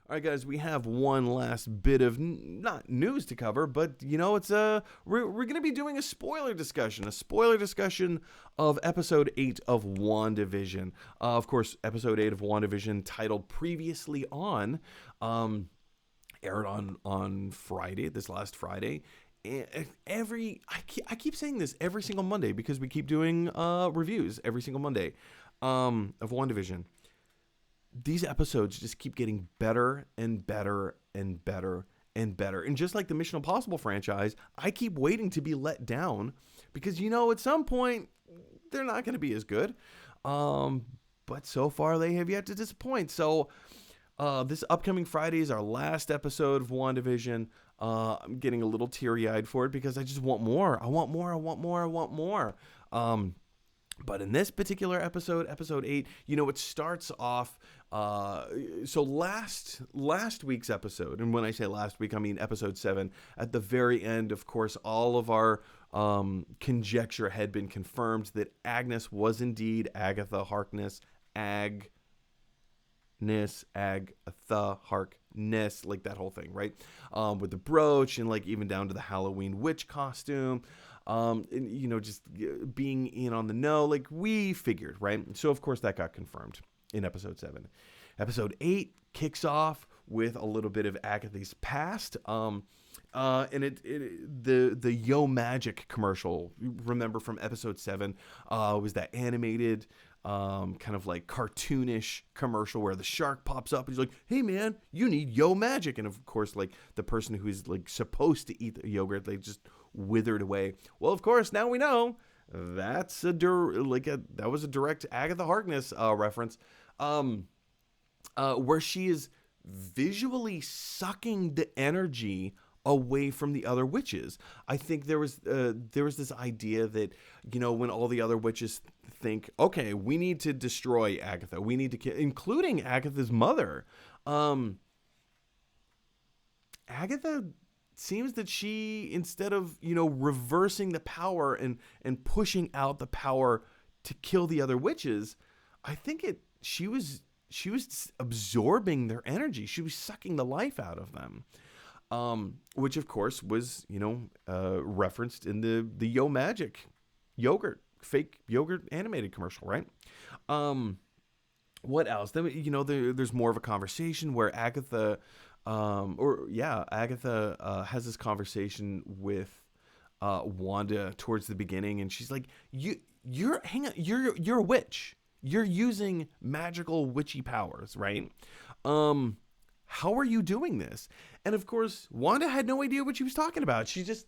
All right, guys, we have one last bit of not news to cover, but it's we're going to be doing a spoiler discussion of episode 8 of WandaVision. Of course, episode 8 of WandaVision, titled Previously On, aired on Friday, this last Friday. I keep saying this every single Monday because we keep doing reviews every single Monday of WandaVision. These episodes just keep getting better and better and better and better. And just like the Mission Impossible franchise, I keep waiting to be let down because, at some point, they're not going to be as good. But so far, they have yet to disappoint. So this upcoming Friday is our last episode of WandaVision. I'm getting a little teary-eyed for it because I just want more. I want more. But in this particular episode 8, it starts off. So last week's episode, and when I say last week, I mean episode 7. At the very end, of course, all of our conjecture had been confirmed that Agnes was indeed Agatha Harkness, Agatha Harkness, like that whole thing, right? With the brooch and like even down to the Halloween witch costume. And, just being in on the know, like we figured, right? So, of course, that got confirmed in episode 7. Episode 8 kicks off with a little bit of Agatha's past. And the Yo Magic commercial, remember from episode 7, was that animated, kind of like cartoonish commercial where the shark pops up and he's like, hey man, you need Yo Magic. And of course, like the person who's like supposed to eat the yogurt, they just withered away. Well, of course, now we know that was a direct Agatha Harkness reference, where she is visually sucking the energy away from the other witches. I think there was this idea that when all the other witches think, okay, we need to destroy Agatha, we need to kill, including Agatha's mother. Agatha seems that she, instead of reversing the power and pushing out the power to kill the other witches, I think she was absorbing their energy. She was sucking the life out of them. Which of course was, referenced in the Yo Magic fake yogurt animated commercial, right? What else? Then, there's more of a conversation where Agatha, Agatha has this conversation with Wanda towards the beginning, and she's like, you're a witch. You're using magical witchy powers, right? How are you doing this? And of course, Wanda had no idea what she was talking about. She just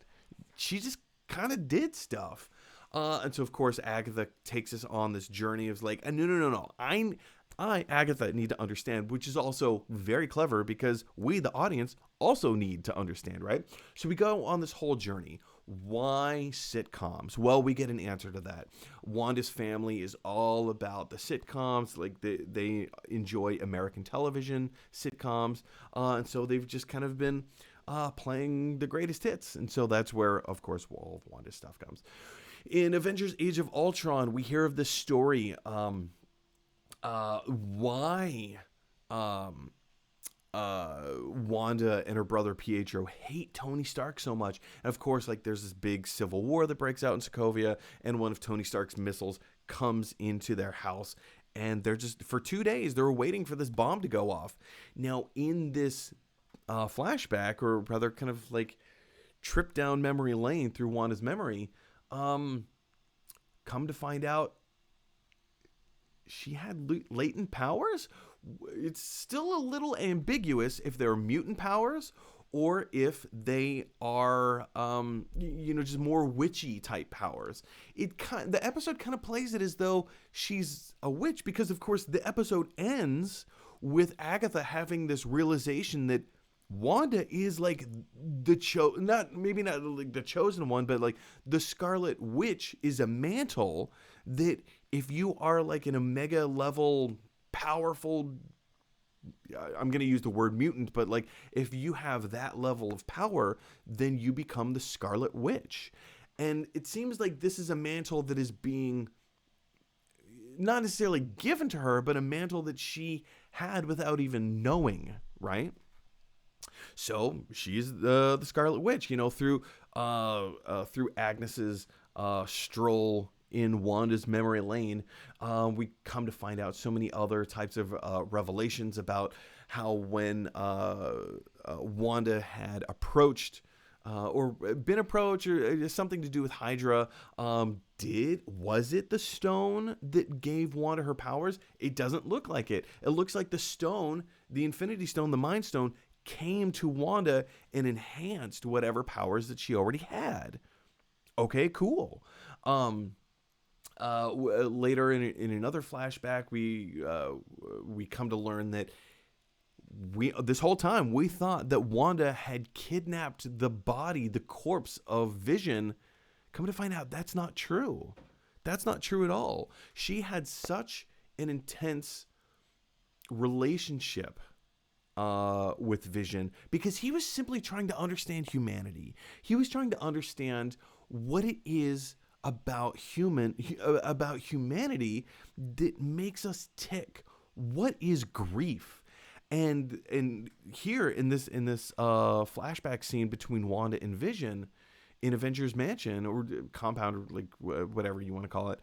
kind of did stuff. And so of course, Agatha takes us on this journey of like, no. I, Agatha, need to understand, which is also very clever because we, the audience, also need to understand, right? So we go on this whole journey. Why sitcoms? Well, we get an answer to that. Wanda's family is all about the sitcoms. Like they enjoy American television sitcoms. And so they've just kind of been playing the greatest hits. And so that's where, of course, all of Wanda's stuff comes. In Avengers Age of Ultron, we hear of this story. Why Wanda and her brother Pietro hate Tony Stark so much. And of course, like there's this big civil war that breaks out in Sokovia, and one of Tony Stark's missiles comes into their house, and they're just, for 2 days, they're waiting for this bomb to go off. Now, in this flashback, or rather kind of like trip down memory lane through Wanda's memory, come to find out she had latent powers. It's still a little ambiguous if they're mutant powers or if they are, just more witchy type powers. The episode kind of plays it as though she's a witch because, of course, the episode ends with Agatha having this realization that Wanda is like not like the chosen one, but like the Scarlet Witch is a mantle that if you are like an omega level powerful, I'm going to use the word mutant, but like if you have that level of power, then you become the Scarlet Witch. And it seems like this is a mantle that is being not necessarily given to her, but a mantle that she had without even knowing, right? So she's the Scarlet Witch, through Agnes's stroll in Wanda's memory lane. We come to find out so many other types of revelations about how when Wanda had approached or been approached, or something to do with Hydra. Was it the stone that gave Wanda her powers? It doesn't look like it. It looks like the stone, the Infinity Stone, the Mind Stone, came to Wanda and enhanced whatever powers that she already had. Okay, cool. Later in another flashback, we come to learn that this whole time we thought that Wanda had kidnapped the corpse of Vision. Come to find out, that's not true. That's not true at all. She had such an intense relationship with Vision because he was simply trying to understand humanity. He was trying to understand what it is about humanity that makes us tick. What is grief? And here in this flashback scene between Wanda and Vision in Avengers Mansion or Compound, or like whatever you want to call it,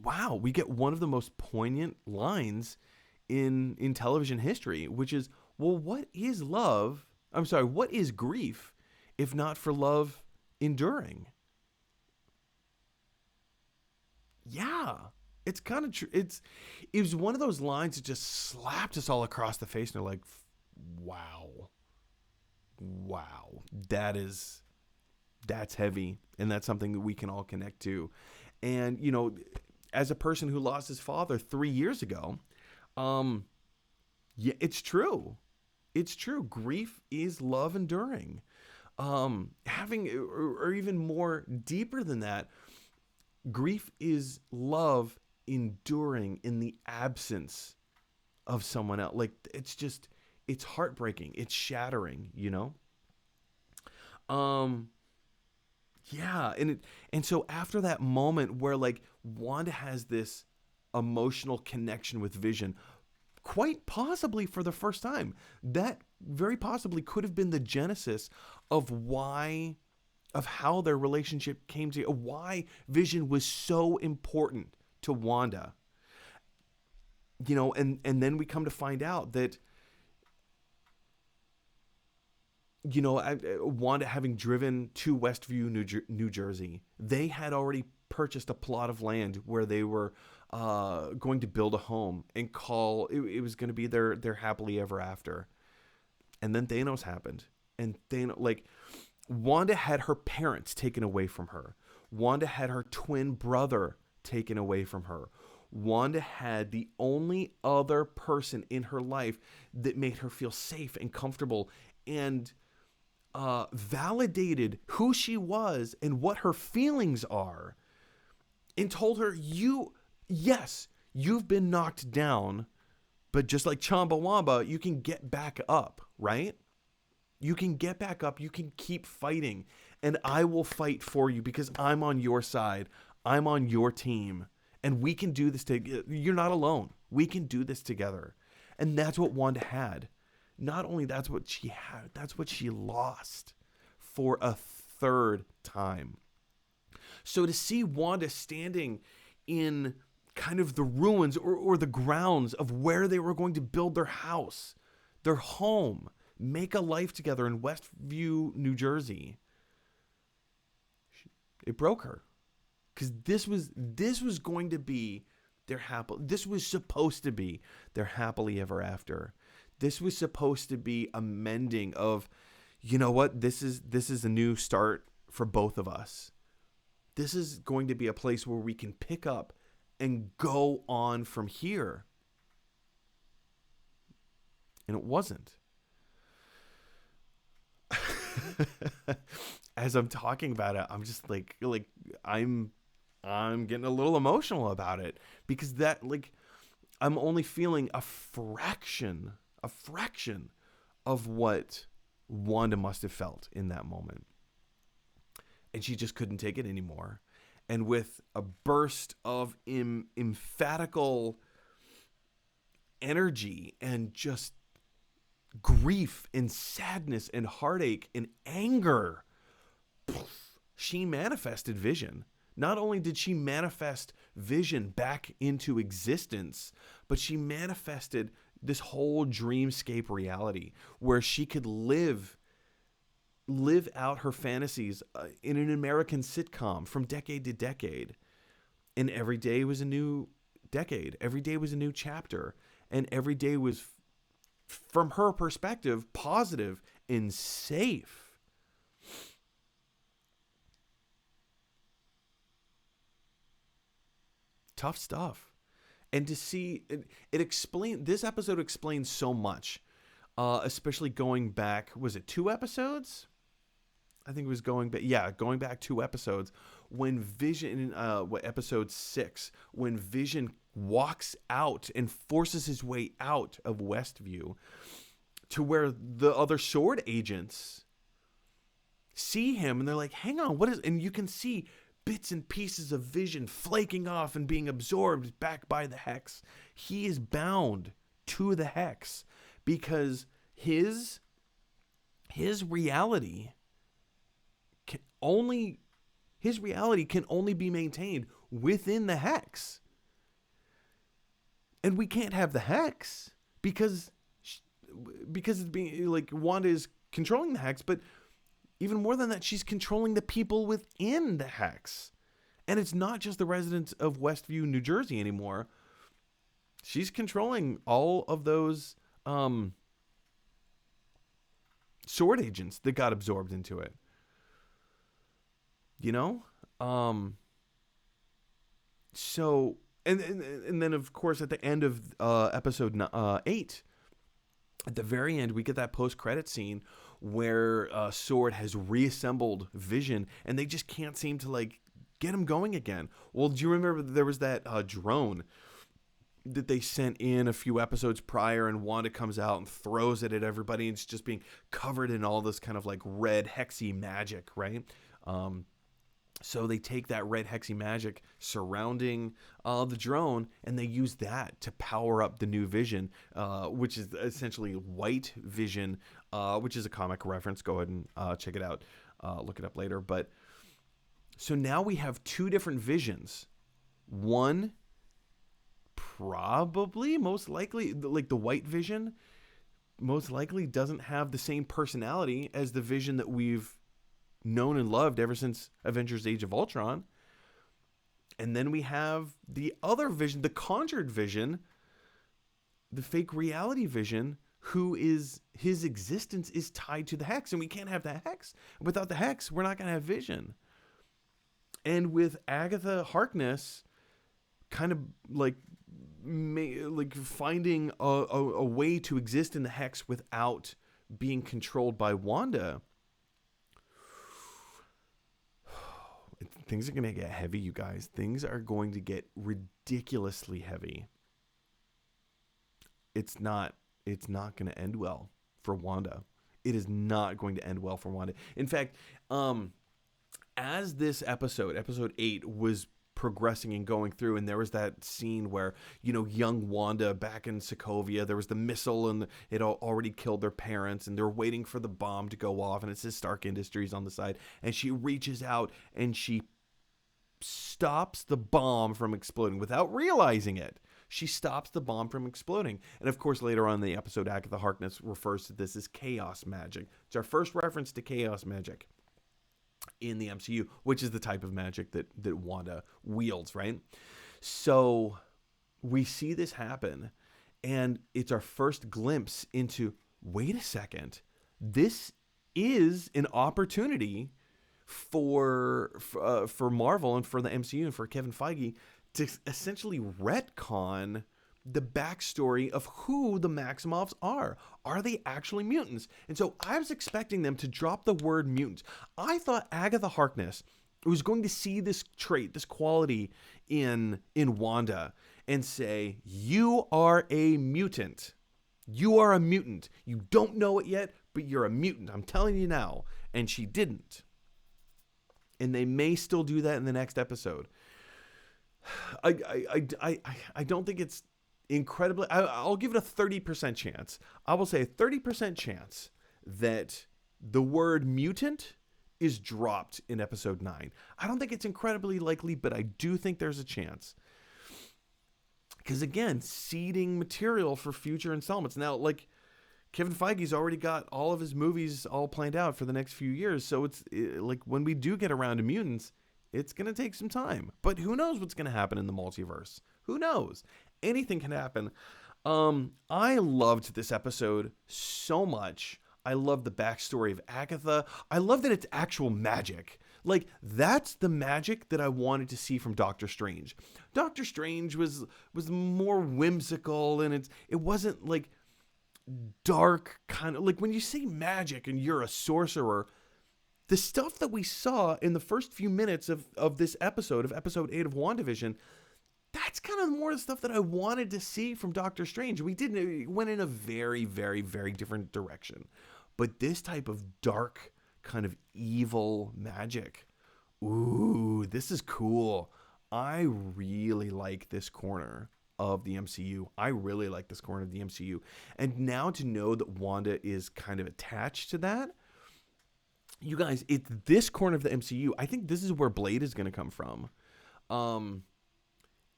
wow, we get one of the most poignant lines in television history, which is, well, what is love? I'm sorry, what is grief if not for love enduring? Yeah. It's kind of true. It was one of those lines that just slapped us all across the face, and they're like, wow, that's heavy, and that's something that we can all connect to. And as a person who lost his father 3 years ago, yeah, it's true. It's true. Grief is love enduring. Having, or even more deeper than that, grief is love enduring in the absence of someone else. Like, it's heartbreaking. It's shattering, Yeah. And so after that moment where like Wanda has this emotional connection with Vision, quite possibly for the first time, that very possibly could have been the genesis of how their relationship came to, why Vision was so important to Wanda. And then we come to find out that, Wanda having driven to Westview, New Jersey, they had already purchased a plot of land where they were going to build a home and it was going to be their happily ever after. And then Thanos happened. And Wanda had her parents taken away from her. Wanda had her twin brother taken away from her. Wanda had the only other person in her life that made her feel safe and comfortable and validated who she was and what her feelings are, and told her, yes, you've been knocked down, but just like Chumbawamba, you can get back up, right? You can get back up. You can keep fighting, and I will fight for you because I'm on your side. I'm on your team, and we can do this together. You're not alone. We can do this together. And that's what Wanda had. Not only that's what she had, that's what she lost for a third time. So to see Wanda standing in kind of the ruins or the grounds of where they were going to build their house, their home, make a life together in Westview, New Jersey, it broke her. Because this was going to be this was supposed to be their happily ever after. This was supposed to be a mending of, you know what, this is a new start for both of us. This is going to be a place where we can pick up and go on from here. And it wasn't. As I'm talking about it, I'm just like I'm getting a little emotional about it, because I'm only feeling a fraction of what Wanda must have felt in that moment. And she just couldn't take it anymore. And with a burst of emphatical energy and just grief and sadness and heartache and anger. She manifested Vision. Not only did she manifest Vision back into existence, but she manifested this whole dreamscape reality where she could live out her fantasies in an American sitcom from decade to decade. And every day was a new decade. Every day was a new chapter. And every day was, from her perspective, positive and safe. Tough stuff. And to see this episode explains so much, especially going back, was it 2 episodes? I think it was going back 2 episodes when Vision, episode 6, when Vision walks out and forces his way out of Westview to where the other sword agents see him and they're like, hang on, what is, and you can see bits and pieces of Vision flaking off and being absorbed back by the Hex. He is bound to the Hex because his reality can only be maintained within the Hex. And we can't have the Hex because it's being like Wanda is controlling the Hex, but even more than that, she's controlling the people within the Hex. And it's not just the residents of Westview, New Jersey anymore. She's controlling all of those sword agents that got absorbed into it. You know? So, and then, of course, at the end of episode 8, at the very end, we get that post-credit scene where Sword has reassembled Vision, and they just can't seem to, like, get him going again. Well, do you remember there was that drone that they sent in a few episodes prior, and Wanda comes out and throws it at everybody, and it's just being covered in all this kind of, like, red hexy magic, right? So they take that red hexy magic surrounding the drone, and they use that to power up the new Vision, which is essentially White Vision, which is a comic reference. Go ahead and check it out. Look it up later. But so now we have 2 different Visions. One, probably, most likely, like the White Vision, most likely doesn't have the same personality as the Vision that we've known and loved ever since Avengers Age of Ultron. And then we have the other Vision, the conjured Vision, the fake reality Vision, who is, his existence is tied to the Hex, and we can't have the Hex. Without the Hex, we're not going to have Vision. And with Agatha Harkness kind of like finding a way to exist in the Hex without being controlled by Wanda, things are going to get heavy, you guys. Things are going to get ridiculously heavy. It's not going to end well for Wanda. It is not going to end well for Wanda. In fact, as this episode 8 was progressing and going through, and there was that scene where, young Wanda back in Sokovia, there was the missile and it already killed their parents, and they're waiting for the bomb to go off, and it says Stark Industries on the side, and she reaches out and she stops the bomb from exploding without realizing it. She stops the bomb from exploding. And of course, later on in the episode, Agatha Harkness refers to this as chaos magic. It's our first reference to chaos magic in the MCU, which is the type of magic that Wanda wields, right? So we see this happen, and it's our first glimpse into, wait a second, this is an opportunity for Marvel and for the MCU and for Kevin Feige to essentially retcon the backstory of who the Maximoffs are. Are they actually mutants? And so I was expecting them to drop the word mutants. I thought Agatha Harkness was going to see this trait, this quality in Wanda and say, you are a mutant. You are a mutant. You don't know it yet, but you're a mutant. I'm telling you now. And she didn't. And they may still do that in the next episode. I don't think it's incredibly, I'll give it a 30% chance. I will say a 30% chance that the word mutant is dropped in episode 9. I don't think it's incredibly likely, but I do think there's a chance. Because again, seeding material for future installments. Now, like, Kevin Feige's already got all of his movies all planned out for the next few years. So it's like when we do get around to mutants, it's going to take some time. But who knows what's going to happen in the multiverse? Who knows? Anything can happen. I loved this episode so much. I love the backstory of Agatha. I love that it's actual magic. Like, that's the magic that I wanted to see from Doctor Strange. Doctor Strange was more whimsical, and it wasn't like dark kind of, like when you say magic and you're a sorcerer, the stuff that we saw in the first few minutes of this episode, of episode 8 of WandaVision, that's kind of more the stuff that I wanted to see from Doctor Strange. We went in a very, very, very different direction. But this type of dark, kind of evil magic, ooh, this is cool. I really like this corner of the MCU. I really like this corner of the MCU. And now to know that Wanda is kind of attached to that, you guys, it's this corner of the MCU. I think this is where Blade is going to come from.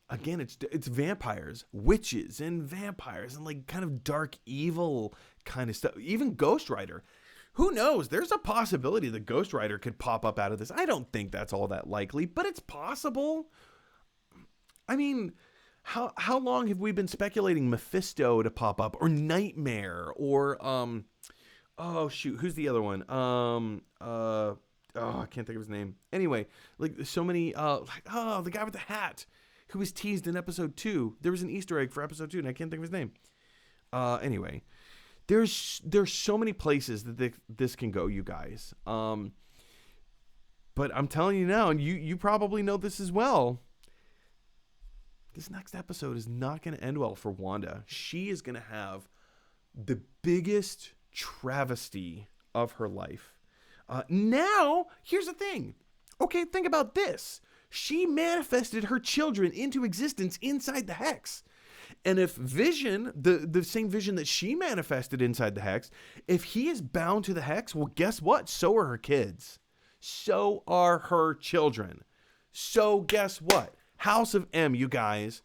Again, it's vampires, witches, and vampires, and like kind of dark evil kind of stuff. Even Ghost Rider. Who knows? There's a possibility that Ghost Rider could pop up out of this. I don't think that's all that likely, but it's possible. I mean, how long have we been speculating Mephisto to pop up, or Nightmare, or oh shoot, who's the other one? I can't think of his name. Anyway, like so many. The guy with the hat who was teased in episode 2. There was an Easter egg for episode 2, and I can't think of his name. Anyway, there's so many places that this can go, you guys. But I'm telling you now, and you probably know this as well. This next episode is not going to end well for Wanda. She is going to have the biggest travesty of her life. Now, here's the thing. Okay, think about this. She manifested her children into existence inside the Hex. And if Vision, the same Vision that she manifested inside the Hex, if he is bound to the Hex, well, guess what? So are her kids. So are her children. So guess what? House of M, you guys.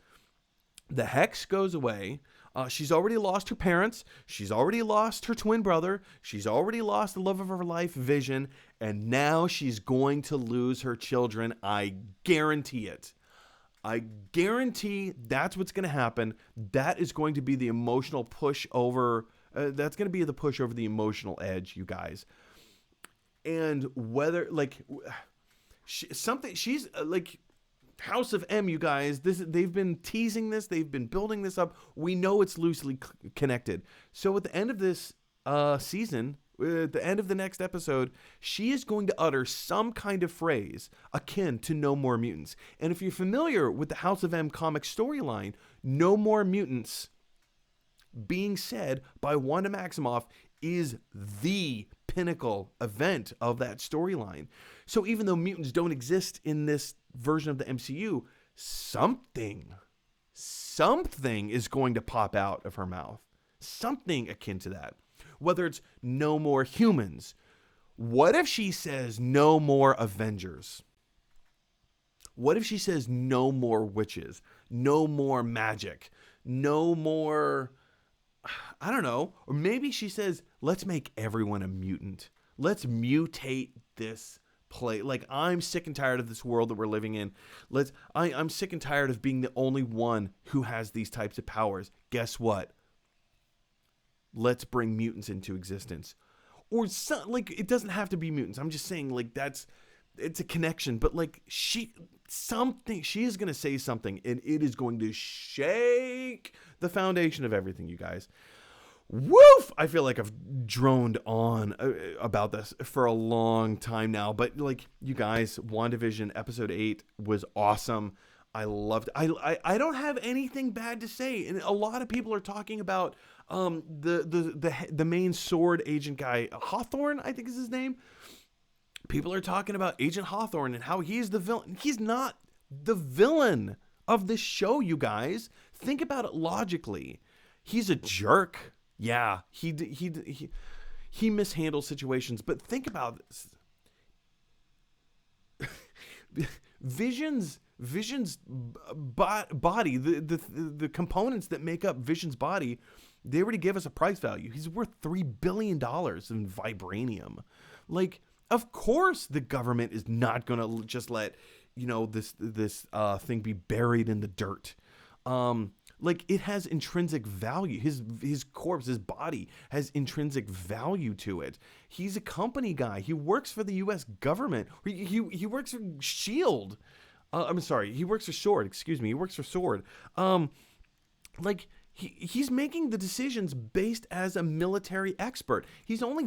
The Hex goes away. She's already lost her parents. She's already lost her twin brother. She's already lost the love of her life, Vision. And now she's going to lose her children. I guarantee it. I guarantee that's what's going to happen. That is going to be the emotional push over. That's going to be the push over the emotional edge, you guys. And whether, like, she's like... House of M, you guys, they've been teasing this. They've been building this up. We know it's loosely connected. So at the end of this season, at the end of the next episode, she is going to utter some kind of phrase akin to "No More Mutants." And if you're familiar with the House of M comic storyline, "No More Mutants" being said by Wanda Maximoff is the pinnacle event of that storyline. So even though mutants don't exist in this version of the MCU, something is going to pop out of her mouth. Something akin to that. Whether it's no more humans. What if she says no more Avengers? What if she says no more witches? No more magic? No more... I don't know. Or maybe she says, let's make everyone a mutant. Let's mutate this play. Like, I'm sick and tired of this world that we're living in. I'm sick and tired of being the only one who has these types of powers. Guess what? Let's bring mutants into existence. Or like, it doesn't have to be mutants. I'm just saying, like, it's a connection. But like, she is going to say something, and it is going to shake the foundation of everything, you guys. Woof! I feel like I've droned on about this for a long time now. But like, you guys, WandaVision episode 8 was awesome. I loved it. I don't have anything bad to say. And a lot of people are talking about the main sword agent guy, Hawthorne, I think is his name. People are talking about Agent Hawthorne and how he's the villain. He's not the villain of this show, you guys. Think about it logically. He's a jerk. Yeah, he mishandles situations, but think about this. Vision's body, the components that make up Vision's body, they already give us a price value. He's worth $3 billion in vibranium. Like, of course the government is not going to just let, this thing be buried in the dirt. Like, it has intrinsic value. His corpse, his body has intrinsic value to it. He's a company guy. He works for the U.S. government. He works for SHIELD. I'm sorry. He works for SWORD. Excuse me. He works for SWORD. Like, he's making the decisions based as a military expert. He's only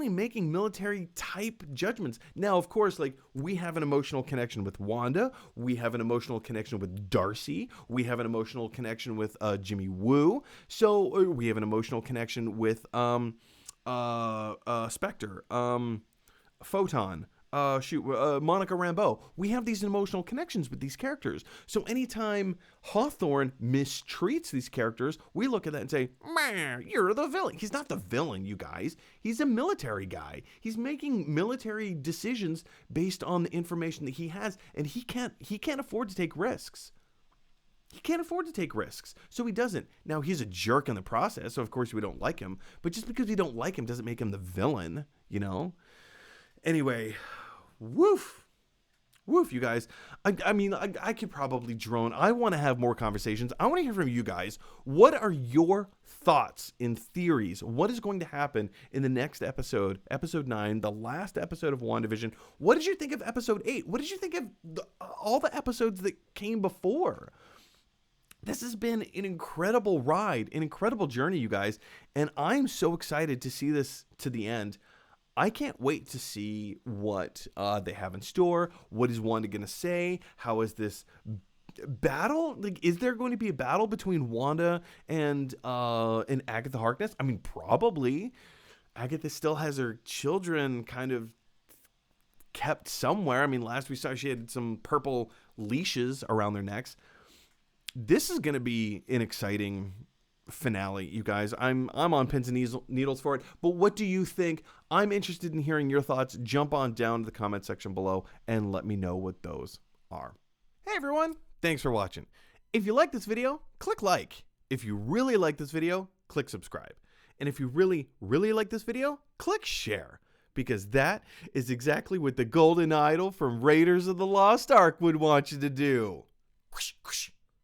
making military type judgments. Now, of course, like, we have an emotional connection with Wanda. We have an emotional connection with Darcy. We have an emotional connection with Jimmy Woo. So we have an emotional connection with Spectre, Photon, Monica Rambeau. We have these emotional connections with these characters. So anytime Hawthorne mistreats these characters, we look at that and say, "Man, you're the villain." He's not the villain, you guys. He's a military guy. He's making military decisions based on the information that he has, and he can't afford to take risks. He can't afford to take risks, so he doesn't. Now, he's a jerk in the process, so of course we don't like him. But just because we don't like him doesn't make him the villain, Anyway, woof, you guys. I mean, I could probably drone. I want to have more conversations. I want to hear from you guys. What are your thoughts and theories? What is going to happen in the next episode, episode 9, the last episode of WandaVision? What did you think of episode 8? What did you think of all the episodes that came before? This has been an incredible ride, an incredible journey, you guys. And I'm so excited to see this to the end. I can't wait to see what they have in store. What is Wanda going to say? How is this battle? Like, is there going to be a battle between Wanda and Agatha Harkness? I mean, probably. Agatha still has her children kind of kept somewhere. I mean, last we saw she had some purple leashes around their necks. This is going to be an exciting finale, you guys. I'm on pins and needles for it. But what do you think? I'm interested in hearing your thoughts. Jump on down to the comment section below and let me know what those are. Hey everyone, thanks for watching. If you like this video, click like. If you really like this video, click subscribe. And if you really, really like this video, click share. Because that is exactly what the golden idol from Raiders of the Lost Ark would want you to do. Whoosh, whoosh.